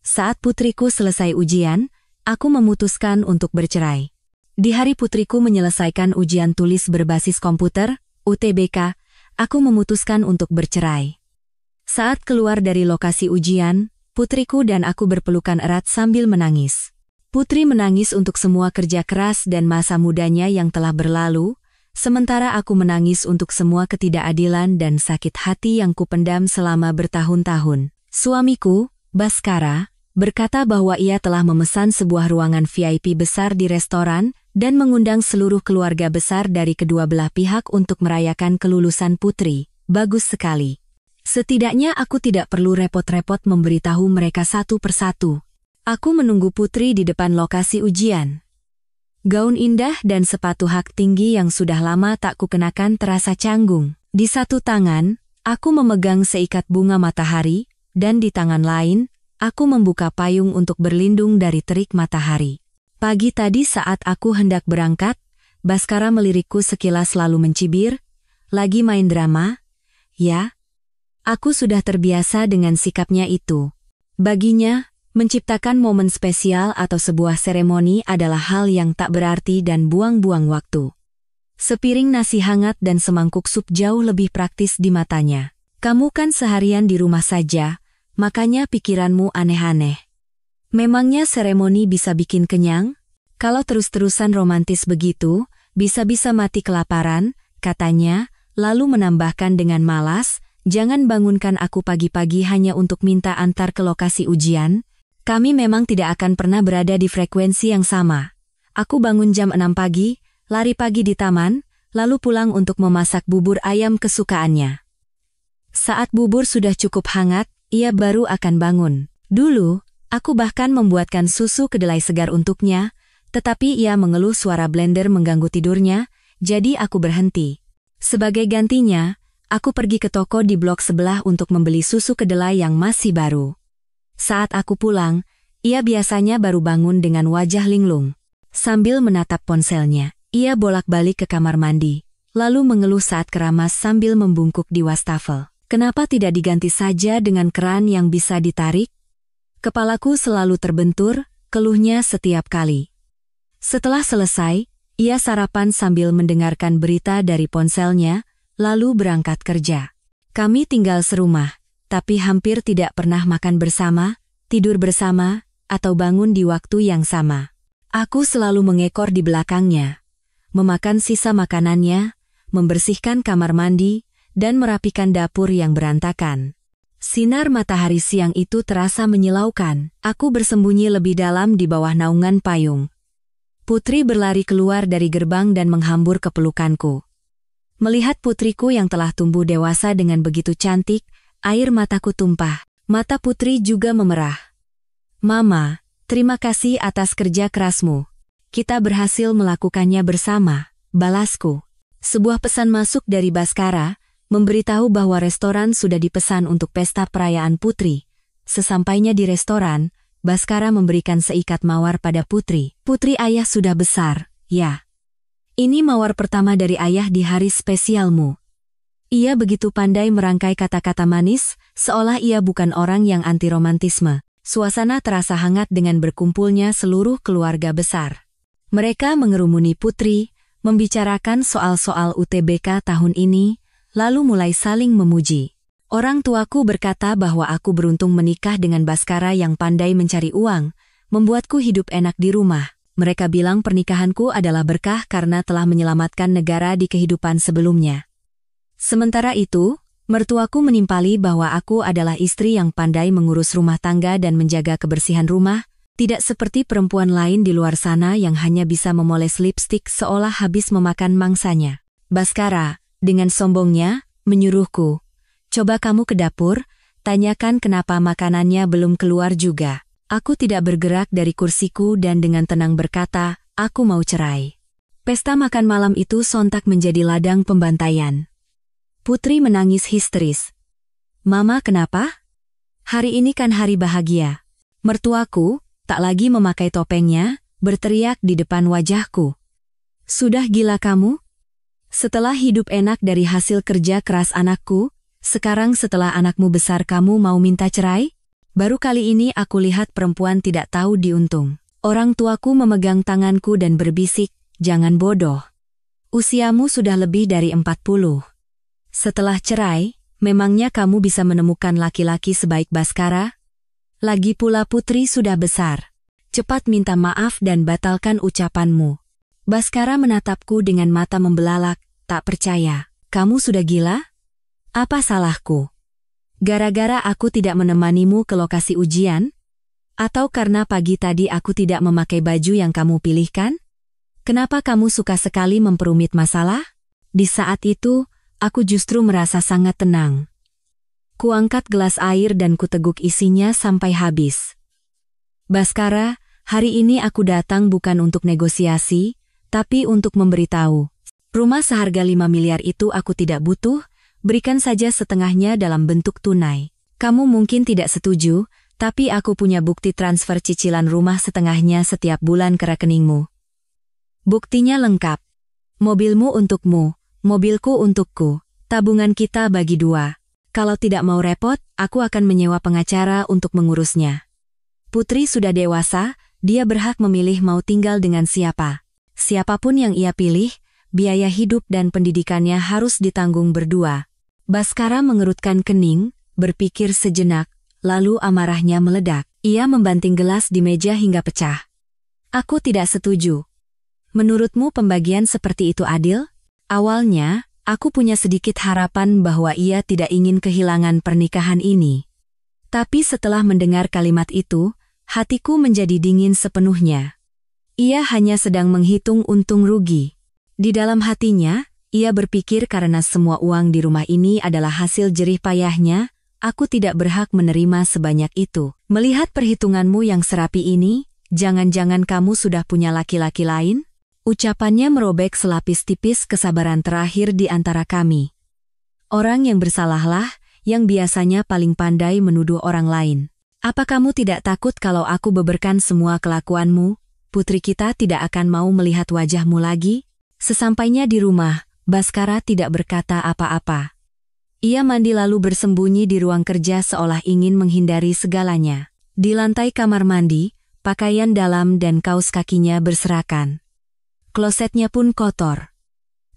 Saat putriku selesai ujian, aku memutuskan untuk bercerai. Di hari putriku menyelesaikan ujian tulis berbasis komputer, UTBK, aku memutuskan untuk bercerai. Saat keluar dari lokasi ujian, putriku dan aku berpelukan erat sambil menangis. Putri menangis untuk semua kerja keras dan masa mudanya yang telah berlalu, sementara aku menangis untuk semua ketidakadilan dan sakit hati yang kupendam selama bertahun-tahun. Suamiku, Baskara, berkata bahwa ia telah memesan sebuah ruangan VIP besar di restoran dan mengundang seluruh keluarga besar dari kedua belah pihak untuk merayakan kelulusan putri. Bagus sekali. Setidaknya aku tidak perlu repot-repot memberitahu mereka satu persatu. Aku menunggu putri di depan lokasi ujian. Gaun indah dan sepatu hak tinggi yang sudah lama tak kukenakan terasa canggung. Di satu tangan, aku memegang seikat bunga matahari, dan di tangan lain, aku membuka payung untuk berlindung dari terik matahari. Pagi tadi saat aku hendak berangkat, Baskara melirikku sekilas lalu mencibir, "Lagi main drama?" "Ya." Aku sudah terbiasa dengan sikapnya itu. Baginya, menciptakan momen spesial atau sebuah seremoni adalah hal yang tak berarti dan buang-buang waktu. Sepiring nasi hangat dan semangkuk sup jauh lebih praktis di matanya. Kamu kan seharian di rumah saja, makanya pikiranmu aneh-aneh. Memangnya seremoni bisa bikin kenyang? Kalau terus-terusan romantis begitu, bisa-bisa mati kelaparan, katanya, lalu menambahkan dengan malas, "Jangan bangunkan aku pagi-pagi hanya untuk minta antar ke lokasi ujian. Kami memang tidak akan pernah berada di frekuensi yang sama. Aku bangun jam 6 pagi, lari pagi di taman, lalu pulang untuk memasak bubur ayam kesukaannya. Saat bubur sudah cukup hangat, ia baru akan bangun. Dulu, aku bahkan membuatkan susu kedelai segar untuknya, tetapi ia mengeluh suara blender mengganggu tidurnya, jadi aku berhenti. Sebagai gantinya, aku pergi ke toko di blok sebelah untuk membeli susu kedelai yang masih baru. Saat aku pulang, ia biasanya baru bangun dengan wajah linglung. Sambil menatap ponselnya, ia bolak-balik ke kamar mandi, lalu mengeluh saat keramas sambil membungkuk di wastafel. Kenapa tidak diganti saja dengan keran yang bisa ditarik? Kepalaku selalu terbentur, keluhnya setiap kali. Setelah selesai, ia sarapan sambil mendengarkan berita dari ponselnya, lalu berangkat kerja. Kami tinggal serumah, tapi hampir tidak pernah makan bersama, tidur bersama, atau bangun di waktu yang sama. Aku selalu mengekor di belakangnya, memakan sisa makanannya, membersihkan kamar mandi, dan merapikan dapur yang berantakan. Sinar matahari siang itu terasa menyilaukan. Aku bersembunyi lebih dalam di bawah naungan payung. Putri berlari keluar dari gerbang dan menghambur ke pelukanku. Melihat putriku yang telah tumbuh dewasa dengan begitu cantik, air mataku tumpah. Mata putri juga memerah. "Mama, terima kasih atas kerja kerasmu. Kita berhasil melakukannya bersama," balasku. Sebuah pesan masuk dari Baskara, memberitahu bahwa restoran sudah dipesan untuk pesta perayaan putri. Sesampainya di restoran, Baskara memberikan seikat mawar pada putri. "Putri ayah sudah besar, ya. Ini mawar pertama dari ayah di hari spesialmu." Ia begitu pandai merangkai kata-kata manis, seolah ia bukan orang yang anti-romantisme. Suasana terasa hangat dengan berkumpulnya seluruh keluarga besar. Mereka mengerumuni putri, membicarakan soal-soal UTBK tahun ini, lalu mulai saling memuji. Orang tuaku berkata bahwa aku beruntung menikah dengan Baskara yang pandai mencari uang, membuatku hidup enak di rumah. Mereka bilang pernikahanku adalah berkah karena telah menyelamatkan negara di kehidupan sebelumnya. Sementara itu, mertuaku menimpali bahwa aku adalah istri yang pandai mengurus rumah tangga dan menjaga kebersihan rumah, tidak seperti perempuan lain di luar sana yang hanya bisa memoles lipstik seolah habis memakan mangsanya. Baskara, dengan sombongnya, menyuruhku, "Coba kamu ke dapur, tanyakan kenapa makanannya belum keluar juga." Aku tidak bergerak dari kursiku dan dengan tenang berkata, "Aku mau cerai." Pesta makan malam itu sontak menjadi ladang pembantaian. Putri menangis histeris. "Mama, kenapa? Hari ini kan hari bahagia." Mertuaku, tak lagi memakai topengnya, berteriak di depan wajahku. "Sudah gila kamu? Setelah hidup enak dari hasil kerja keras anakku, sekarang setelah anakmu besar kamu mau minta cerai? Baru kali ini aku lihat perempuan tidak tahu diuntung. Orang tuaku memegang tanganku dan berbisik, jangan bodoh. Usiamu sudah lebih dari 40. Setelah cerai, memangnya kamu bisa menemukan laki-laki sebaik Baskara? Lagi pula Putri sudah besar. Cepat minta maaf dan batalkan ucapanmu. Baskara menatapku dengan mata membelalak, tak percaya. Kamu sudah gila? Apa salahku? Gara-gara aku tidak menemanimu ke lokasi ujian? Atau karena pagi tadi aku tidak memakai baju yang kamu pilihkan? Kenapa kamu suka sekali memperumit masalah? Di saat itu, aku justru merasa sangat tenang. Kuangkat gelas air dan kuteguk isinya sampai habis. Baskara, hari ini aku datang bukan untuk negosiasi, tapi untuk memberitahu. Rumah seharga 5 miliar itu aku tidak butuh, berikan saja setengahnya dalam bentuk tunai. Kamu mungkin tidak setuju, tapi aku punya bukti transfer cicilan rumah setengahnya setiap bulan ke rekeningmu. Buktinya lengkap. Mobilmu untukmu, mobilku untukku, tabungan kita bagi 2. Kalau tidak mau repot, aku akan menyewa pengacara untuk mengurusnya. Putri sudah dewasa, dia berhak memilih mau tinggal dengan siapa. Siapapun yang ia pilih, biaya hidup dan pendidikannya harus ditanggung berdua. Baskara mengerutkan kening, berpikir sejenak, lalu amarahnya meledak. Ia membanting gelas di meja hingga pecah. Aku tidak setuju. Menurutmu pembagian seperti itu adil? Awalnya, aku punya sedikit harapan bahwa ia tidak ingin kehilangan pernikahan ini. Tapi setelah mendengar kalimat itu, hatiku menjadi dingin sepenuhnya. Ia hanya sedang menghitung untung rugi. Di dalam hatinya, ia berpikir karena semua uang di rumah ini adalah hasil jerih payahnya, aku tidak berhak menerima sebanyak itu. Melihat perhitunganmu yang serapi ini, jangan-jangan kamu sudah punya laki-laki lain? Ucapannya merobek selapis tipis kesabaran terakhir di antara kami. Orang yang bersalahlah, yang biasanya paling pandai menuduh orang lain. Apa kamu tidak takut kalau aku beberkan semua kelakuanmu? Putri kita tidak akan mau melihat wajahmu lagi? Sesampainya di rumah, Baskara tidak berkata apa-apa. Ia mandi lalu bersembunyi di ruang kerja seolah ingin menghindari segalanya. Di lantai kamar mandi, pakaian dalam dan kaos kakinya berserakan. Klosetnya pun kotor.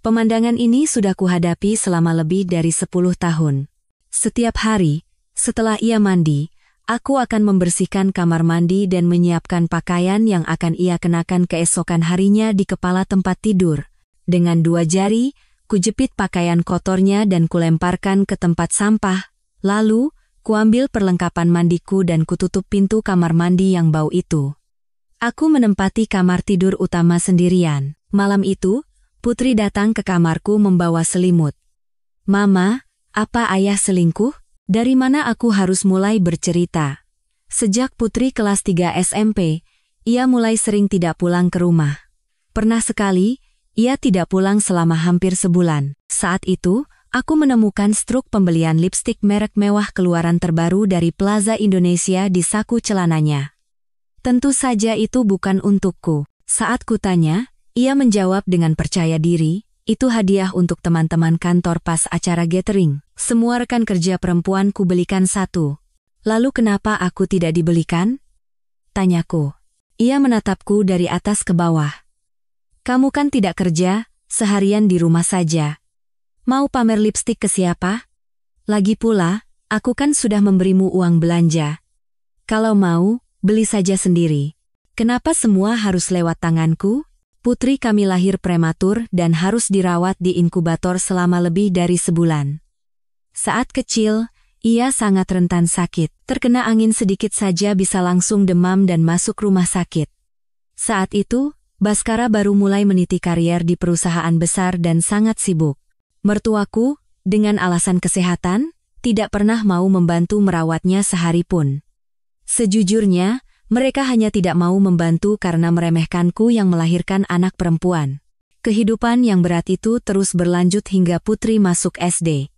Pemandangan ini sudah kuhadapi selama lebih dari 10 tahun. Setiap hari, setelah ia mandi, aku akan membersihkan kamar mandi dan menyiapkan pakaian yang akan ia kenakan keesokan harinya di kepala tempat tidur. Dengan 2 jari, kujepit pakaian kotornya dan kulemparkan ke tempat sampah. Lalu, kuambil perlengkapan mandiku dan kututup pintu kamar mandi yang bau itu. Aku menempati kamar tidur utama sendirian. Malam itu, Putri datang ke kamarku membawa selimut. Mama, apa ayah selingkuh? Dari mana aku harus mulai bercerita? Sejak Putri kelas 3 SMP, ia mulai sering tidak pulang ke rumah. Pernah sekali, ia tidak pulang selama hampir sebulan. Saat itu, aku menemukan struk pembelian lipstik merek mewah keluaran terbaru dari Plaza Indonesia di saku celananya. Tentu saja itu bukan untukku. Saat kutanya, ia menjawab dengan percaya diri, itu hadiah untuk teman-teman kantor pas acara gathering. Semua rekan kerja perempuan kubelikan satu. Lalu kenapa aku tidak dibelikan? Tanyaku. Ia menatapku dari atas ke bawah. Kamu kan tidak kerja, seharian di rumah saja. Mau pamer lipstik ke siapa? Lagi pula, aku kan sudah memberimu uang belanja. Kalau mau, beli saja sendiri. Kenapa semua harus lewat tanganku? Putri kami lahir prematur dan harus dirawat di inkubator selama lebih dari sebulan. Saat kecil, ia sangat rentan sakit. Terkena angin sedikit saja bisa langsung demam dan masuk rumah sakit. Saat itu, Baskara baru mulai meniti karier di perusahaan besar dan sangat sibuk. Mertuaku, dengan alasan kesehatan, tidak pernah mau membantu merawatnya sehari pun. Sejujurnya, mereka hanya tidak mau membantu karena meremehkanku yang melahirkan anak perempuan. Kehidupan yang berat itu terus berlanjut hingga Putri masuk SD.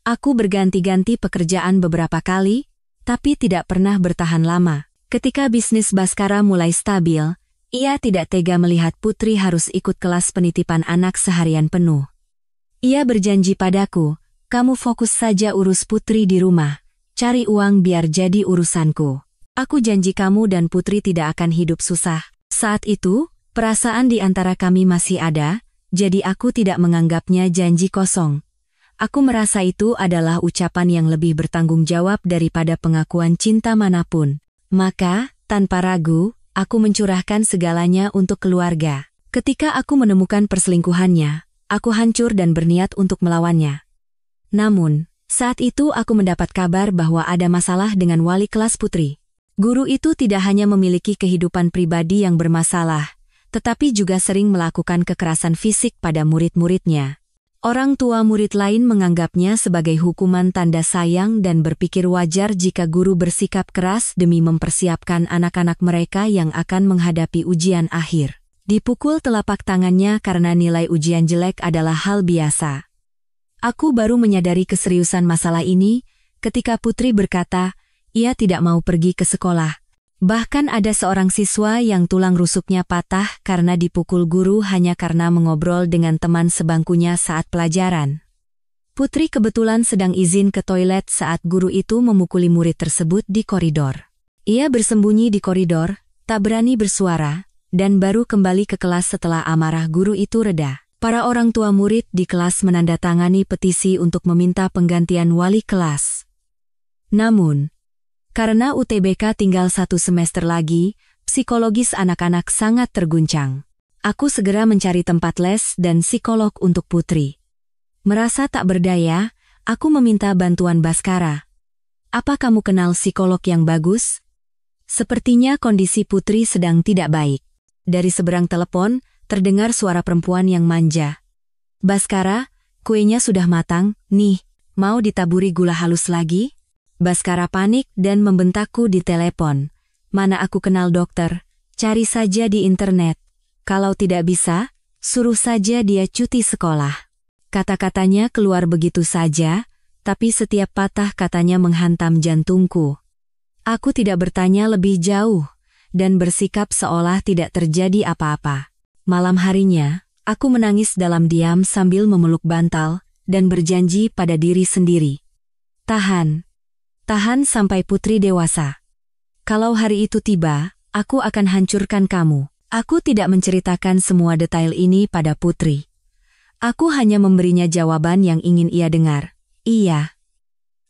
Aku berganti-ganti pekerjaan beberapa kali, tapi tidak pernah bertahan lama. Ketika bisnis Baskara mulai stabil, ia tidak tega melihat Putri harus ikut kelas penitipan anak seharian penuh. Ia berjanji padaku, kamu fokus saja urus Putri di rumah. Cari uang biar jadi urusanku. Aku janji kamu dan Putri tidak akan hidup susah. Saat itu, perasaan di antara kami masih ada, jadi aku tidak menganggapnya janji kosong. Aku merasa itu adalah ucapan yang lebih bertanggung jawab daripada pengakuan cinta manapun. Maka, tanpa ragu, aku mencurahkan segalanya untuk keluarga. Ketika aku menemukan perselingkuhannya, aku hancur dan berniat untuk melawannya. Namun, saat itu aku mendapat kabar bahwa ada masalah dengan wali kelas Putri. Guru itu tidak hanya memiliki kehidupan pribadi yang bermasalah, tetapi juga sering melakukan kekerasan fisik pada murid-muridnya. Orang tua murid lain menganggapnya sebagai hukuman tanda sayang dan berpikir wajar jika guru bersikap keras demi mempersiapkan anak-anak mereka yang akan menghadapi ujian akhir. Dipukul telapak tangannya karena nilai ujian jelek adalah hal biasa. Aku baru menyadari keseriusan masalah ini ketika Putri berkata, ia tidak mau pergi ke sekolah. Bahkan ada seorang siswa yang tulang rusuknya patah karena dipukul guru hanya karena mengobrol dengan teman sebangkunya saat pelajaran. Putri kebetulan sedang izin ke toilet saat guru itu memukuli murid tersebut di koridor. Ia bersembunyi di koridor, tak berani bersuara, dan baru kembali ke kelas setelah amarah guru itu reda. Para orang tua murid di kelas menandatangani petisi untuk meminta penggantian wali kelas. Namun, karena UTBK tinggal 1 semester lagi, psikologis anak-anak sangat terguncang. Aku segera mencari tempat les dan psikolog untuk Putri. Merasa tak berdaya, aku meminta bantuan Baskara. Apa kamu kenal psikolog yang bagus? Sepertinya kondisi Putri sedang tidak baik. Dari seberang telepon, terdengar suara perempuan yang manja. Baskara, kuenya sudah matang, nih, mau ditaburi gula halus lagi? Baskara panik dan membentakku di telepon. Mana aku kenal dokter, cari saja di internet. Kalau tidak bisa, suruh saja dia cuti sekolah. Kata-katanya keluar begitu saja, tapi setiap patah katanya menghantam jantungku. Aku tidak bertanya lebih jauh, dan bersikap seolah tidak terjadi apa-apa. Malam harinya, aku menangis dalam diam sambil memeluk bantal, dan berjanji pada diri sendiri. Tahan sampai Putri dewasa. Kalau hari itu tiba, aku akan hancurkan kamu. Aku tidak menceritakan semua detail ini pada Putri. Aku hanya memberinya jawaban yang ingin ia dengar. Iya.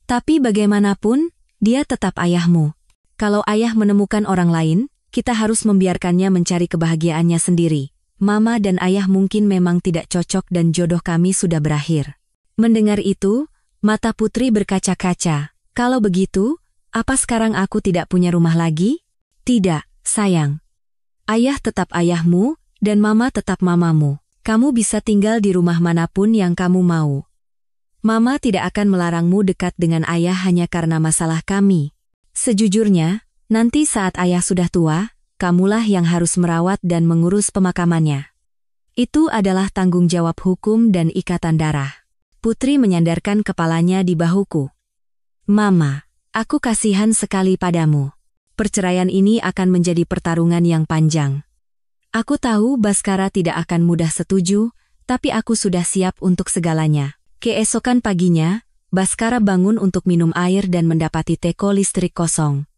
Tapi bagaimanapun, dia tetap ayahmu. Kalau ayah menemukan orang lain, kita harus membiarkannya mencari kebahagiaannya sendiri. Mama dan ayah mungkin memang tidak cocok dan jodoh kami sudah berakhir. Mendengar itu, mata Putri berkaca-kaca. Kalau begitu, apa sekarang aku tidak punya rumah lagi? Tidak, sayang. Ayah tetap ayahmu, dan mama tetap mamamu. Kamu bisa tinggal di rumah manapun yang kamu mau. Mama tidak akan melarangmu dekat dengan ayah hanya karena masalah kami. Sejujurnya, nanti saat ayah sudah tua, kamulah yang harus merawat dan mengurus pemakamannya. Itu adalah tanggung jawab hukum dan ikatan darah. Putri menyandarkan kepalanya di bahuku. Mama, aku kasihan sekali padamu. Perceraian ini akan menjadi pertarungan yang panjang. Aku tahu Baskara tidak akan mudah setuju, tapi aku sudah siap untuk segalanya. Keesokan paginya, Baskara bangun untuk minum air dan mendapati teko listrik kosong.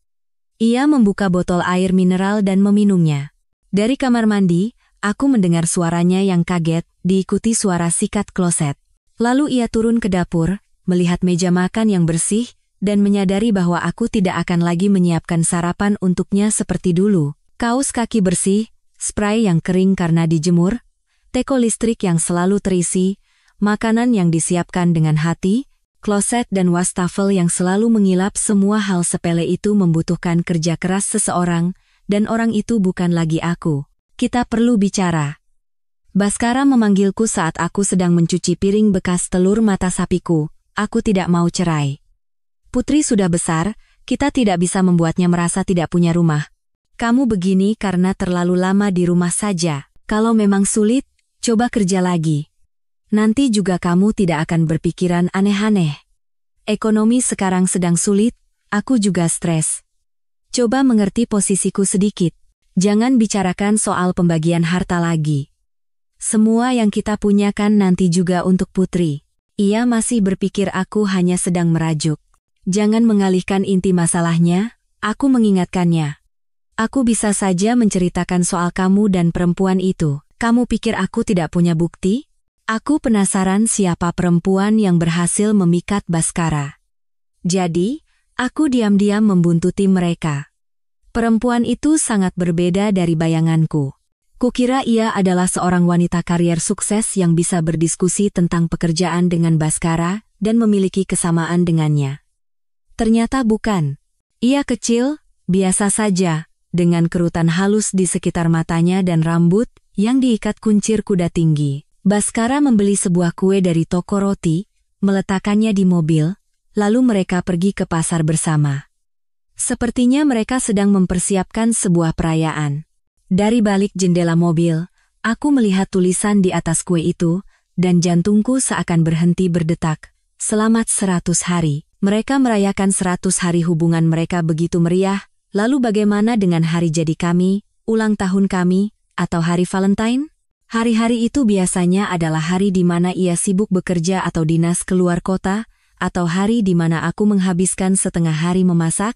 Ia membuka botol air mineral dan meminumnya. Dari kamar mandi, aku mendengar suaranya yang kaget, diikuti suara sikat kloset. Lalu ia turun ke dapur, melihat meja makan yang bersih, dan menyadari bahwa aku tidak akan lagi menyiapkan sarapan untuknya seperti dulu. Kaos kaki bersih, spray yang kering karena dijemur, teko listrik yang selalu terisi, makanan yang disiapkan dengan hati, kloset dan wastafel yang selalu mengilap. Semua hal sepele itu membutuhkan kerja keras seseorang, dan orang itu bukan lagi aku. Kita perlu bicara. Baskara memanggilku saat aku sedang mencuci piring bekas telur mata sapiku. Aku tidak mau cerai. Putri sudah besar, kita tidak bisa membuatnya merasa tidak punya rumah. Kamu begini karena terlalu lama di rumah saja. Kalau memang sulit, coba kerja lagi. Nanti juga kamu tidak akan berpikiran aneh-aneh. Ekonomi sekarang sedang sulit, aku juga stres. Coba mengerti posisiku sedikit. Jangan bicarakan soal pembagian harta lagi. Semua yang kita punya kan nanti juga untuk Putri. Ia masih berpikir aku hanya sedang merajuk. Jangan mengalihkan inti masalahnya, aku mengingatkannya. Aku bisa saja menceritakan soal kamu dan perempuan itu. Kamu pikir aku tidak punya bukti? Aku penasaran siapa perempuan yang berhasil memikat Bhaskara. Jadi, aku diam-diam membuntuti mereka. Perempuan itu sangat berbeda dari bayanganku. Kukira ia adalah seorang wanita karier sukses yang bisa berdiskusi tentang pekerjaan dengan Bhaskara dan memiliki kesamaan dengannya. Ternyata bukan. Ia kecil, biasa saja, dengan kerutan halus di sekitar matanya dan rambut yang diikat kuncir kuda tinggi. Bhaskara membeli sebuah kue dari toko roti, meletakkannya di mobil, lalu mereka pergi ke pasar bersama. Sepertinya mereka sedang mempersiapkan sebuah perayaan. Dari balik jendela mobil, aku melihat tulisan di atas kue itu, dan jantungku seakan berhenti berdetak. Selamat 100 hari. Mereka merayakan 100 hari hubungan mereka begitu meriah, lalu bagaimana dengan hari jadi kami, ulang tahun kami, atau hari Valentine? Hari-hari itu biasanya adalah hari di mana ia sibuk bekerja atau dinas keluar kota, atau hari di mana aku menghabiskan setengah hari memasak,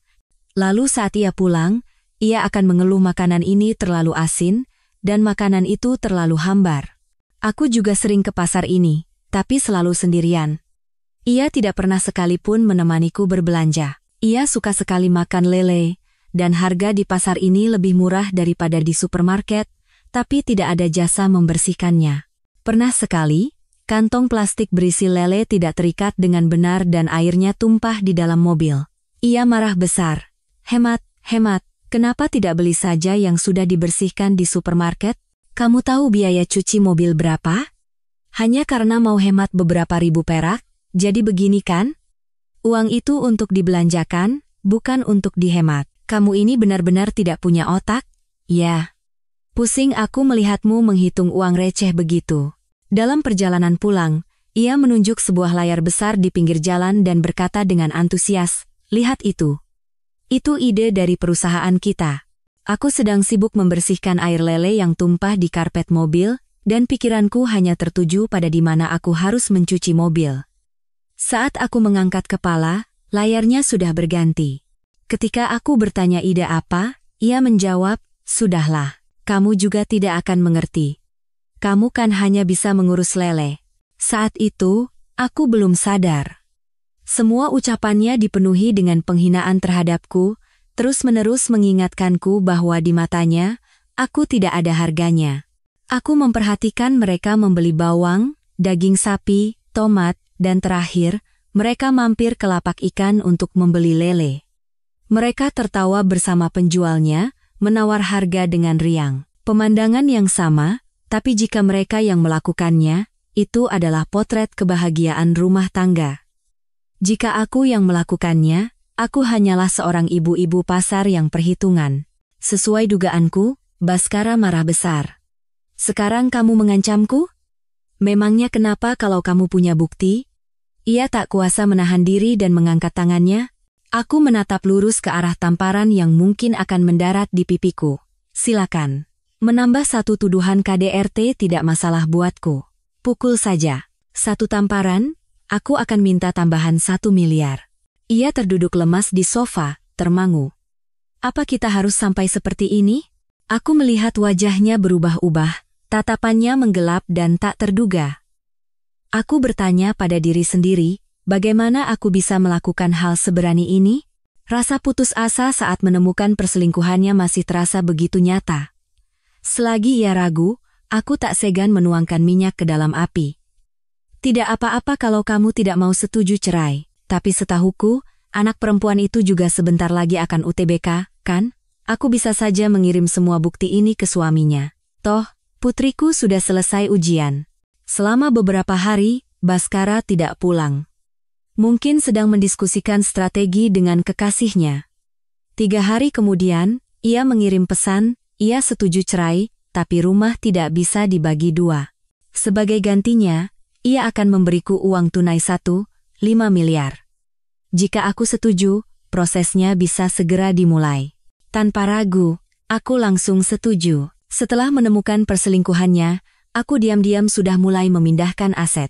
lalu saat ia pulang, ia akan mengeluh makanan ini terlalu asin, dan makanan itu terlalu hambar. Aku juga sering ke pasar ini, tapi selalu sendirian. Ia tidak pernah sekalipun menemaniku berbelanja. Ia suka sekali makan lele, dan harga di pasar ini lebih murah daripada di supermarket, tapi tidak ada jasa membersihkannya. Pernah sekali, kantong plastik berisi lele tidak terikat dengan benar dan airnya tumpah di dalam mobil. Ia marah besar. Hemat, kenapa tidak beli saja yang sudah dibersihkan di supermarket? Kamu tahu biaya cuci mobil berapa? Hanya karena mau hemat beberapa ribu perak? Jadi begini kan? Uang itu untuk dibelanjakan, bukan untuk dihemat. Kamu ini benar-benar tidak punya otak? Ya. Pusing aku melihatmu menghitung uang receh begitu. Dalam perjalanan pulang, ia menunjuk sebuah layar besar di pinggir jalan dan berkata dengan antusias, "Lihat itu. Itu ide dari perusahaan kita." Aku sedang sibuk membersihkan air lele yang tumpah di karpet mobil, dan pikiranku hanya tertuju pada di mana aku harus mencuci mobil. Saat aku mengangkat kepala, layarnya sudah berganti. Ketika aku bertanya ide apa, ia menjawab, "Sudahlah, kamu juga tidak akan mengerti. Kamu kan hanya bisa mengurus lele." Saat itu, aku belum sadar. Semua ucapannya dipenuhi dengan penghinaan terhadapku, terus-menerus mengingatkanku bahwa di matanya, aku tidak ada harganya. Aku memperhatikan mereka membeli bawang, daging sapi, tomat, dan terakhir, mereka mampir ke lapak ikan untuk membeli lele. Mereka tertawa bersama penjualnya, menawar harga dengan riang. Pemandangan yang sama, tapi jika mereka yang melakukannya, itu adalah potret kebahagiaan rumah tangga. Jika aku yang melakukannya, aku hanyalah seorang ibu-ibu pasar yang perhitungan. Sesuai dugaanku, Bhaskara marah besar. "Sekarang kamu mengancamku? Memangnya kenapa kalau kamu punya bukti?" Ia tak kuasa menahan diri dan mengangkat tangannya. Aku menatap lurus ke arah tamparan yang mungkin akan mendarat di pipiku. "Silakan. Menambah satu tuduhan KDRT tidak masalah buatku. Pukul saja. 1 tamparan, aku akan minta tambahan 1 miliar. Ia terduduk lemas di sofa, termangu. "Apa kita harus sampai seperti ini?" Aku melihat wajahnya berubah-ubah, tatapannya menggelap dan tak terduga. Aku bertanya pada diri sendiri, bagaimana aku bisa melakukan hal seberani ini? Rasa putus asa saat menemukan perselingkuhannya masih terasa begitu nyata. Selagi ia ragu, aku tak segan menuangkan minyak ke dalam api. "Tidak apa-apa kalau kamu tidak mau setuju cerai, tapi setahuku, anak perempuan itu juga sebentar lagi akan UTBK, kan? Aku bisa saja mengirim semua bukti ini ke suaminya. Toh, putriku sudah selesai ujian." Selama beberapa hari, Bhaskara tidak pulang. Mungkin sedang mendiskusikan strategi dengan kekasihnya. 3 hari kemudian, ia mengirim pesan, ia setuju cerai, tapi rumah tidak bisa dibagi 2. Sebagai gantinya, ia akan memberiku uang tunai 1,5 miliar. Jika aku setuju, prosesnya bisa segera dimulai. Tanpa ragu, aku langsung setuju. Setelah menemukan perselingkuhannya, aku diam-diam sudah mulai memindahkan aset.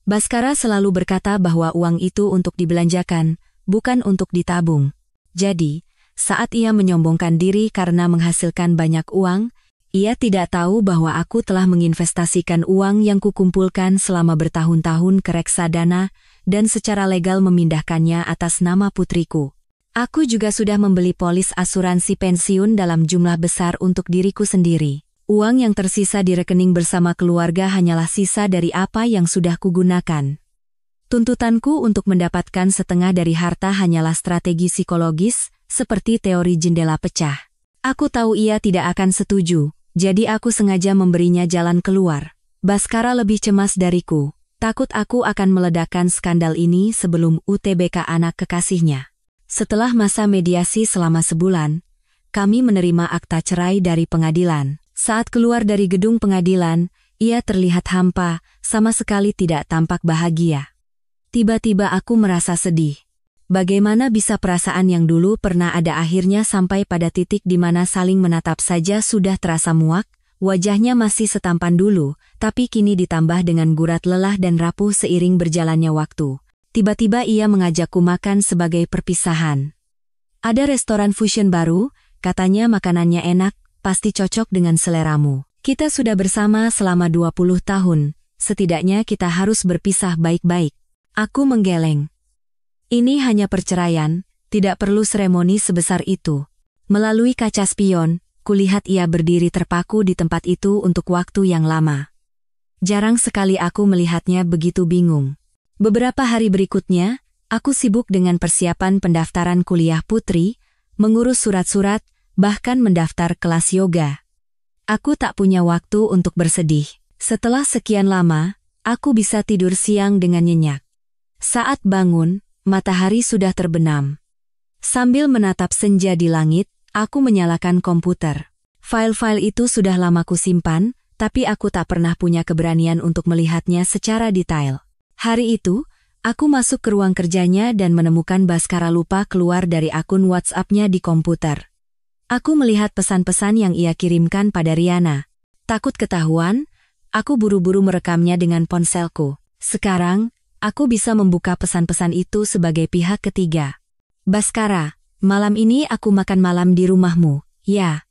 Bhaskara selalu berkata bahwa uang itu untuk dibelanjakan, bukan untuk ditabung. Jadi, saat ia menyombongkan diri karena menghasilkan banyak uang, ia tidak tahu bahwa aku telah menginvestasikan uang yang kukumpulkan selama bertahun-tahun ke reksadana dan secara legal memindahkannya atas nama putriku. Aku juga sudah membeli polis asuransi pensiun dalam jumlah besar untuk diriku sendiri. Uang yang tersisa di rekening bersama keluarga hanyalah sisa dari apa yang sudah kugunakan. Tuntutanku untuk mendapatkan setengah dari harta hanyalah strategi psikologis, seperti teori jendela pecah. Aku tahu ia tidak akan setuju, jadi aku sengaja memberinya jalan keluar. Baskara lebih cemas dariku. Takut aku akan meledakkan skandal ini sebelum UTBK anak kekasihnya. Setelah masa mediasi selama sebulan, kami menerima akta cerai dari pengadilan. Saat keluar dari gedung pengadilan, ia terlihat hampa, sama sekali tidak tampak bahagia. Tiba-tiba aku merasa sedih. Bagaimana bisa perasaan yang dulu pernah ada akhirnya sampai pada titik di mana saling menatap saja sudah terasa muak, wajahnya masih setampan dulu, tapi kini ditambah dengan gurat lelah dan rapuh seiring berjalannya waktu. Tiba-tiba ia mengajakku makan sebagai perpisahan. Ada restoran fusion baru, katanya makanannya enak, pasti cocok dengan seleramu. Kita sudah bersama selama 20 tahun, setidaknya kita harus berpisah baik-baik. Aku menggeleng. Ini hanya perceraian, tidak perlu seremoni sebesar itu. Melalui kaca spion, kulihat ia berdiri terpaku di tempat itu untuk waktu yang lama. Jarang sekali aku melihatnya begitu bingung. Beberapa hari berikutnya, aku sibuk dengan persiapan pendaftaran kuliah putri, mengurus surat-surat, bahkan mendaftar kelas yoga. Aku tak punya waktu untuk bersedih. Setelah sekian lama, aku bisa tidur siang dengan nyenyak. Saat bangun, matahari sudah terbenam. Sambil menatap senja di langit, aku menyalakan komputer. File-file itu sudah lama kusimpan, tapi aku tak pernah punya keberanian untuk melihatnya secara detail. Hari itu, aku masuk ke ruang kerjanya dan menemukan Baskara lupa keluar dari akun WhatsApp-nya di komputer. Aku melihat pesan-pesan yang ia kirimkan pada Riana. Takut ketahuan, aku buru-buru merekamnya dengan ponselku. Sekarang, aku bisa membuka pesan-pesan itu sebagai pihak ketiga. Baskara, malam ini aku makan malam di rumahmu, ya.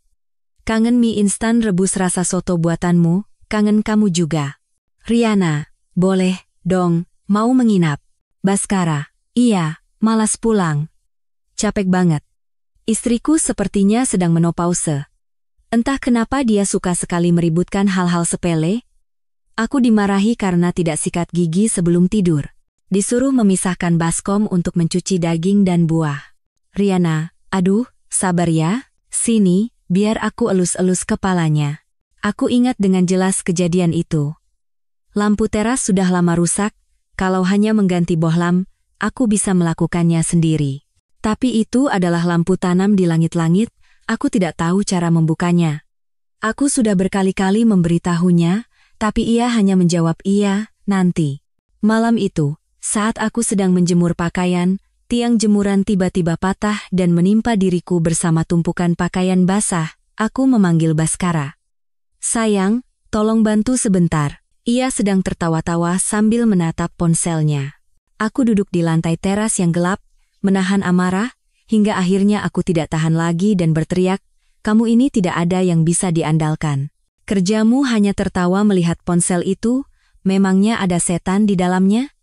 Kangen mie instan rebus rasa soto buatanmu, kangen kamu juga. Riana, boleh, dong, mau menginap. Baskara, iya, malas pulang. Capek banget. Istriku sepertinya sedang menopause. Entah kenapa dia suka sekali meributkan hal-hal sepele. Aku dimarahi karena tidak sikat gigi sebelum tidur. Disuruh memisahkan baskom untuk mencuci daging dan buah. Riana, aduh, sabar ya. Sini, biar aku elus-elus kepalanya. Aku ingat dengan jelas kejadian itu. Lampu teras sudah lama rusak. Kalau hanya mengganti bohlam, aku bisa melakukannya sendiri. Tapi itu adalah lampu tanam di langit-langit, aku tidak tahu cara membukanya. Aku sudah berkali-kali memberitahunya, tapi ia hanya menjawab iya, nanti. Malam itu, saat aku sedang menjemur pakaian, tiang jemuran tiba-tiba patah dan menimpa diriku bersama tumpukan pakaian basah. Aku memanggil Baskara. Sayang, tolong bantu sebentar. Ia sedang tertawa-tawa sambil menatap ponselnya. Aku duduk di lantai teras yang gelap, menahan amarah, hingga akhirnya aku tidak tahan lagi dan berteriak, kamu ini tidak ada yang bisa diandalkan. Kerjamu hanya tertawa melihat ponsel itu, memangnya ada setan di dalamnya?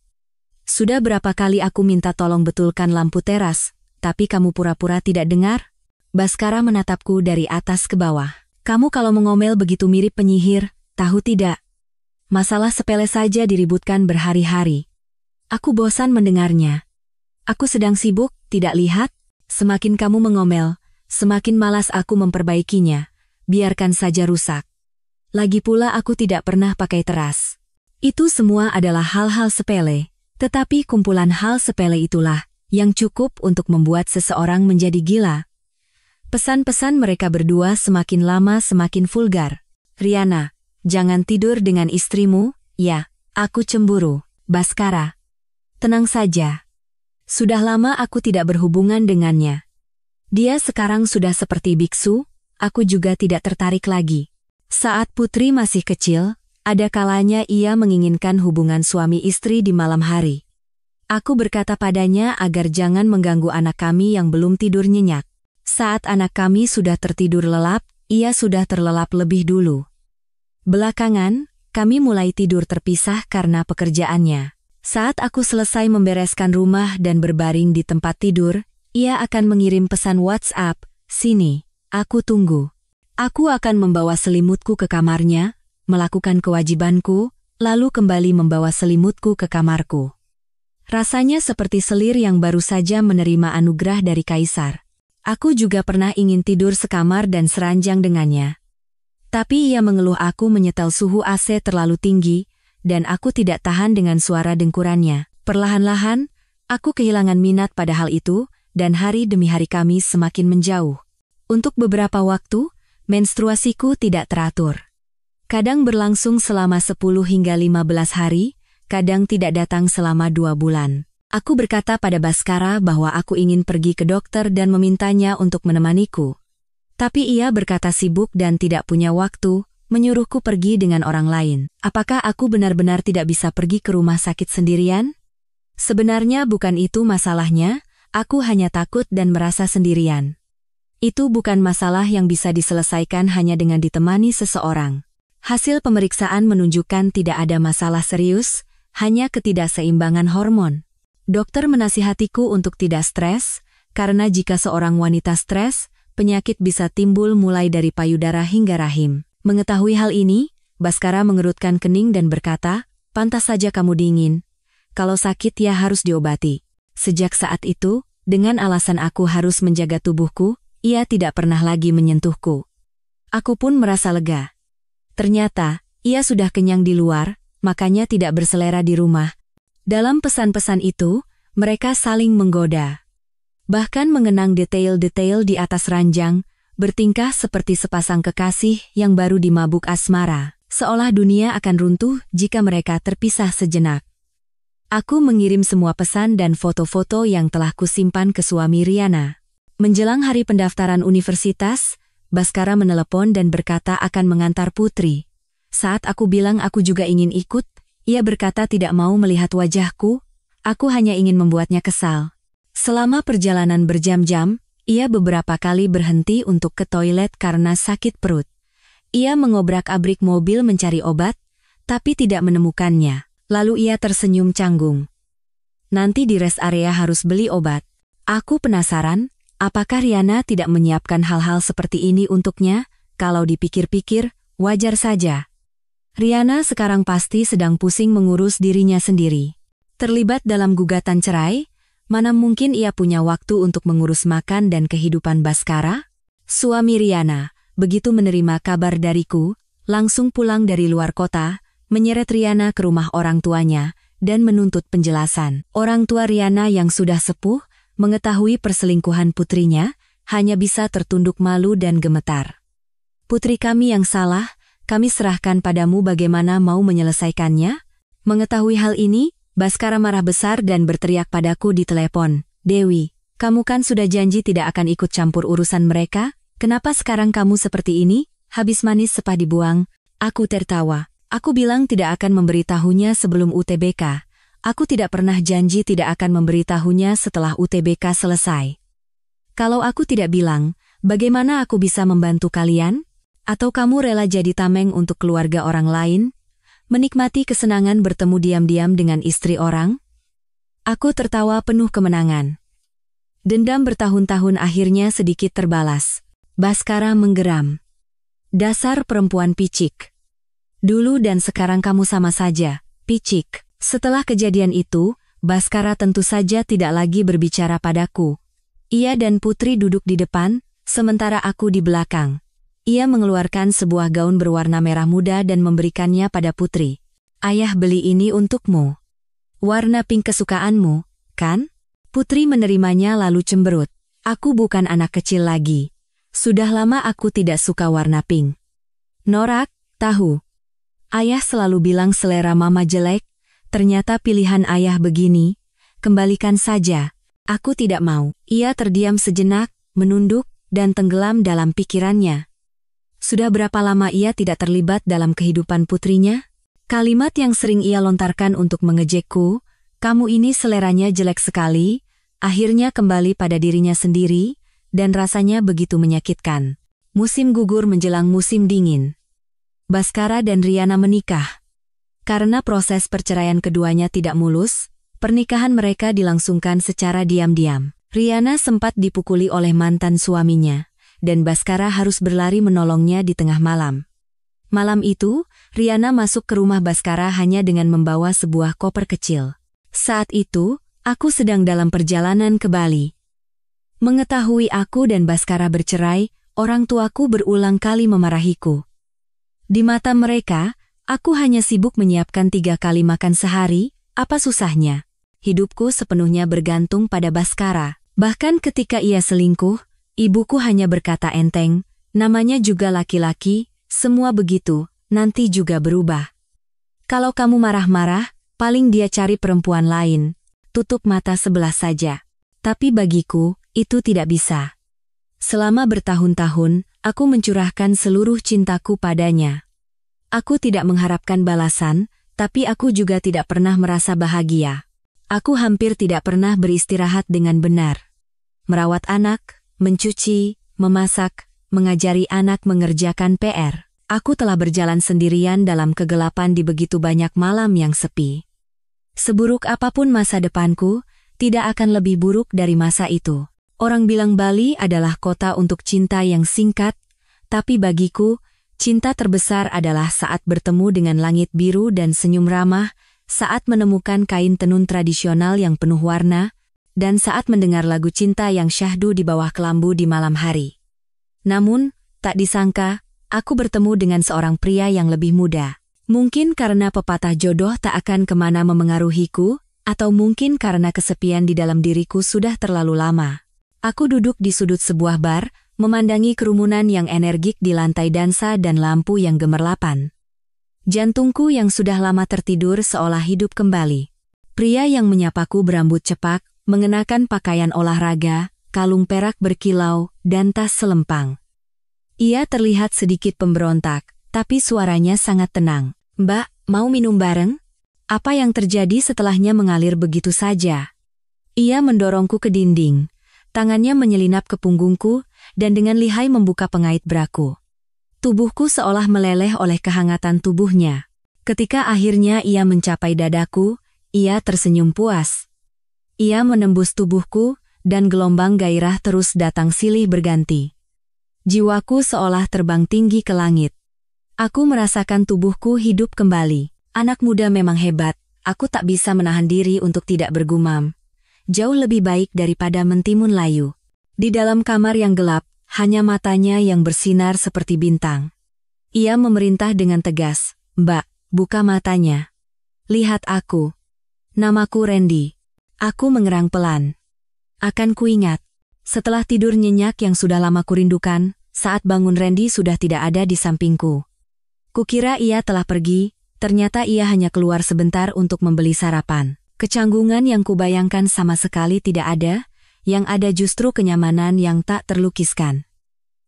Sudah berapa kali aku minta tolong betulkan lampu teras, tapi kamu pura-pura tidak dengar? Baskara menatapku dari atas ke bawah. Kamu kalau mengomel begitu mirip penyihir, tahu tidak? Masalah sepele saja diributkan berhari-hari. Aku bosan mendengarnya. Aku sedang sibuk, tidak lihat? Semakin kamu mengomel, semakin malas aku memperbaikinya. Biarkan saja rusak. Lagi pula aku tidak pernah pakai teras. Itu semua adalah hal-hal sepele, tetapi kumpulan hal sepele itulah yang cukup untuk membuat seseorang menjadi gila. Pesan-pesan mereka berdua semakin lama semakin vulgar. Riana, jangan tidur dengan istrimu, ya, aku cemburu. Baskara, tenang saja. Sudah lama aku tidak berhubungan dengannya. Dia sekarang sudah seperti biksu, aku juga tidak tertarik lagi. Saat Putri masih kecil, ada kalanya ia menginginkan hubungan suami istri di malam hari. Aku berkata padanya agar jangan mengganggu anak kami yang belum tidur nyenyak. Saat anak kami sudah tertidur lelap, ia sudah terlelap lebih dulu. Belakangan, kami mulai tidur terpisah karena pekerjaannya. Saat aku selesai membereskan rumah dan berbaring di tempat tidur, ia akan mengirim pesan WhatsApp, "Sini, aku tunggu." Aku akan membawa selimutku ke kamarnya, melakukan kewajibanku, lalu kembali membawa selimutku ke kamarku. Rasanya seperti selir yang baru saja menerima anugerah dari kaisar. Aku juga pernah ingin tidur sekamar dan seranjang dengannya. Tapi ia mengeluh aku menyetel suhu AC terlalu tinggi, dan aku tidak tahan dengan suara dengkurannya. Perlahan-lahan, aku kehilangan minat pada hal itu, dan hari demi hari kami semakin menjauh. Untuk beberapa waktu, menstruasiku tidak teratur. Kadang berlangsung selama 10 hingga 15 hari, kadang tidak datang selama 2 bulan. Aku berkata pada Baskara bahwa aku ingin pergi ke dokter dan memintanya untuk menemaniku. Tapi ia berkata sibuk dan tidak punya waktu, menyuruhku pergi dengan orang lain. Apakah aku benar-benar tidak bisa pergi ke rumah sakit sendirian? Sebenarnya bukan itu masalahnya, aku hanya takut dan merasa sendirian. Itu bukan masalah yang bisa diselesaikan hanya dengan ditemani seseorang. Hasil pemeriksaan menunjukkan tidak ada masalah serius, hanya ketidakseimbangan hormon. Dokter menasihatiku untuk tidak stres, karena jika seorang wanita stres, penyakit bisa timbul mulai dari payudara hingga rahim. Mengetahui hal ini, Baskara mengerutkan kening dan berkata, "Pantas saja kamu dingin. Kalau sakit ya harus diobati." Sejak saat itu, dengan alasan aku harus menjaga tubuhku, ia tidak pernah lagi menyentuhku. Aku pun merasa lega. Ternyata, ia sudah kenyang di luar, makanya tidak berselera di rumah. Dalam pesan-pesan itu, mereka saling menggoda. Bahkan mengenang detail-detail di atas ranjang, bertingkah seperti sepasang kekasih yang baru dimabuk asmara, seolah dunia akan runtuh jika mereka terpisah sejenak. Aku mengirim semua pesan dan foto-foto yang telah kusimpan ke suami Riana. Menjelang hari pendaftaran universitas, Baskara menelepon dan berkata akan mengantar Putri. Saat aku bilang aku juga ingin ikut, ia berkata tidak mau melihat wajahku, aku hanya ingin membuatnya kesal. Selama perjalanan berjam-jam, ia beberapa kali berhenti untuk ke toilet karena sakit perut. Ia mengobrak-abrik mobil mencari obat, tapi tidak menemukannya. Lalu ia tersenyum canggung. Nanti di rest area harus beli obat. Aku penasaran, apakah Riana tidak menyiapkan hal-hal seperti ini untuknya? Kalau dipikir-pikir, wajar saja. Riana sekarang pasti sedang pusing mengurus dirinya sendiri. Terlibat dalam gugatan cerai, mana mungkin ia punya waktu untuk mengurus makan dan kehidupan Baskara? Suami Riana, begitu menerima kabar dariku, langsung pulang dari luar kota, menyeret Riana ke rumah orang tuanya, dan menuntut penjelasan. Orang tua Riana yang sudah sepuh, mengetahui perselingkuhan putrinya, hanya bisa tertunduk malu dan gemetar. "Putri kami yang salah, kami serahkan padamu bagaimana mau menyelesaikannya." Mengetahui hal ini, Baskara marah besar dan berteriak padaku di telepon, "Dewi, kamu kan sudah janji tidak akan ikut campur urusan mereka, kenapa sekarang kamu seperti ini? Habis manis sepah dibuang." Aku tertawa. Aku bilang tidak akan memberitahunya sebelum UTBK. Aku tidak pernah janji tidak akan memberitahunya setelah UTBK selesai. Kalau aku tidak bilang, bagaimana aku bisa membantu kalian? Atau kamu rela jadi tameng untuk keluarga orang lain? Menikmati kesenangan bertemu diam-diam dengan istri orang? Aku tertawa penuh kemenangan. Dendam bertahun-tahun akhirnya sedikit terbalas. Baskara menggeram. "Dasar perempuan picik. Dulu dan sekarang kamu sama saja, picik." Setelah kejadian itu, Baskara tentu saja tidak lagi berbicara padaku. Ia dan Putri duduk di depan, sementara aku di belakang. Ia mengeluarkan sebuah gaun berwarna merah muda dan memberikannya pada Putri. "Ayah beli ini untukmu. Warna pink kesukaanmu, kan?" Putri menerimanya lalu cemberut. "Aku bukan anak kecil lagi. Sudah lama aku tidak suka warna pink." "Norak, tahu. Ayah selalu bilang selera mama jelek, ternyata pilihan ayah begini. Kembalikan saja." "Aku tidak mau." Ia terdiam sejenak, menunduk, dan tenggelam dalam pikirannya. Sudah berapa lama ia tidak terlibat dalam kehidupan putrinya? Kalimat yang sering ia lontarkan untuk mengejekku, Kamu ini seleranya jelek sekali, akhirnya kembali pada dirinya sendiri, dan rasanya begitu menyakitkan. Musim gugur menjelang musim dingin. Baskara dan Riana menikah. Karena proses perceraian keduanya tidak mulus, pernikahan mereka dilangsungkan secara diam-diam. Riana sempat dipukuli oleh mantan suaminya, dan Baskara harus berlari menolongnya di tengah malam. Malam itu, Riana masuk ke rumah Baskara hanya dengan membawa sebuah koper kecil. Saat itu, aku sedang dalam perjalanan ke Bali. Mengetahui aku dan Baskara bercerai, orang tuaku berulang kali memarahiku. Di mata mereka, aku hanya sibuk menyiapkan 3 kali makan sehari, apa susahnya? Hidupku sepenuhnya bergantung pada Baskara. Bahkan ketika ia selingkuh, ibuku hanya berkata enteng, namanya juga laki-laki, semua begitu, nanti juga berubah. Kalau kamu marah-marah, paling dia cari perempuan lain, tutup mata sebelah saja. Tapi bagiku, itu tidak bisa. Selama bertahun-tahun, aku mencurahkan seluruh cintaku padanya. Aku tidak mengharapkan balasan, tapi aku juga tidak pernah merasa bahagia. Aku hampir tidak pernah beristirahat dengan benar. Merawat anak, mencuci, memasak, mengajari anak mengerjakan PR. Aku telah berjalan sendirian dalam kegelapan di begitu banyak malam yang sepi. Seburuk apapun masa depanku, tidak akan lebih buruk dari masa itu. Orang bilang Bali adalah kota untuk cinta yang singkat, tapi bagiku, cinta terbesar adalah saat bertemu dengan langit biru dan senyum ramah, saat menemukan kain tenun tradisional yang penuh warna, dan saat mendengar lagu cinta yang syahdu di bawah kelambu di malam hari. Namun, tak disangka, aku bertemu dengan seorang pria yang lebih muda. Mungkin karena pepatah jodoh tak akan kemana memengaruhiku, atau mungkin karena kesepian di dalam diriku sudah terlalu lama. Aku duduk di sudut sebuah bar, memandangi kerumunan yang energik di lantai dansa dan lampu yang gemerlapan. Jantungku yang sudah lama tertidur seolah hidup kembali. Pria yang menyapaku berambut cepak, mengenakan pakaian olahraga, kalung perak berkilau, dan tas selempang. Ia terlihat sedikit pemberontak, tapi suaranya sangat tenang. "Mbak, mau minum bareng?" Apa yang terjadi setelahnya mengalir begitu saja. Ia mendorongku ke dinding. Tangannya menyelinap ke punggungku, dan dengan lihai membuka pengait braku. Tubuhku seolah meleleh oleh kehangatan tubuhnya. Ketika akhirnya ia mencapai dadaku, ia tersenyum puas. Ia menembus tubuhku, dan gelombang gairah terus datang silih berganti. Jiwaku seolah terbang tinggi ke langit. Aku merasakan tubuhku hidup kembali. Anak muda memang hebat, aku tak bisa menahan diri untuk tidak bergumam. Jauh lebih baik daripada mentimun layu. Di dalam kamar yang gelap, hanya matanya yang bersinar seperti bintang. Ia memerintah dengan tegas, "Mbak, buka matanya. Lihat aku. Namaku Randy." Aku mengerang pelan. Akan kuingat. Setelah tidur nyenyak yang sudah lama kurindukan, saat bangun Randy sudah tidak ada di sampingku. Kukira ia telah pergi, ternyata ia hanya keluar sebentar untuk membeli sarapan. Kecanggungan yang kubayangkan sama sekali tidak ada, yang ada justru kenyamanan yang tak terlukiskan.